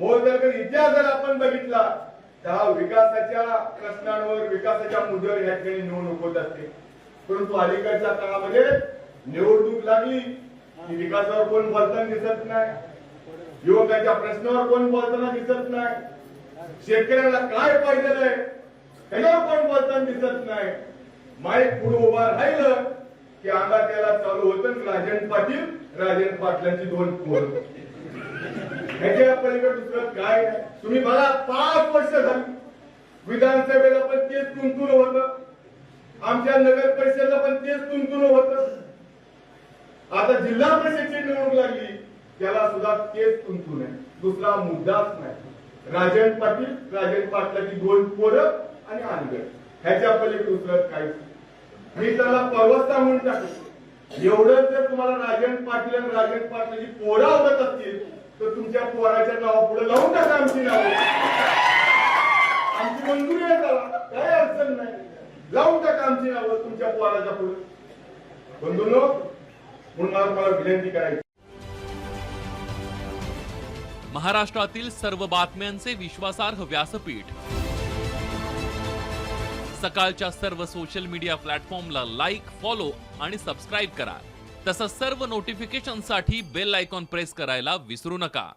मोहोळकर इतिहास जर आपण बघितला तर हा विकासाच्या प्रश्नांवर विकासाच्या मुद्द्यावर या ठिकाणी निवडणूक होत असते. परंतु अलीकडच्या काळामध्ये निवडणूक लागली की विकासावर कोण बोलताना दिसत नाही, युवकांच्या प्रश्नावर कोण बोलताना दिसत नाही, शेतकऱ्याला काय पाहिजे आहे त्याच्यावर कोण बोलताना दिसत नाही. माईक पुढे उभा राहिलं की अंगात त्याला चालू होतं राजन पाटलांची 2 पोरं. ह्याच्या पलीकडे दुसरं काय नाही. तुम्ही बघा 5 वर्ष झाली विधानसभेला पण तेच तुंतुन होतं, आमच्या नगर परिषदेला पण तेच तुंतुन होतं. आता जिल्हा परिषदेची निवडणूक लागली त्याला सुद्धा तेच तुंतुन आहे, दुसरा मुद्दाच नाही. राजन पाटलाची 2 पोरं आणि अनगड, ह्याच्या पलीकडे दुसरं काहीच. मी त्याला परवस्ता म्हणून टाकतो. एवढं जर तुम्हाला राजन पाटील आणि राजन पाटलाची पोरं आवडत असतील तर तुमच्या पोराच्या नावापुढे लावून टाका आमची नावं, आमची मंजुरी आहे त्याला, काय अडचण नाही. लावून टाका आमची नावं तुमच्या पोराच्या पुढे. बंधूंनो, म्हणून मला विनंती करायची, महाराष्ट्रातील सर्व बातम्यांचे विश्वासार्ह व्यासपीठ सकाळच्या सर्व सोशल मीडिया प्लॅटफॉर्मला लाईक, फॉलो आणि सबस्क्राईब करा. तसंच सर्व नोटिफिकेशनसाठी बेल आयकॉन प्रेस करायला विसरू नका.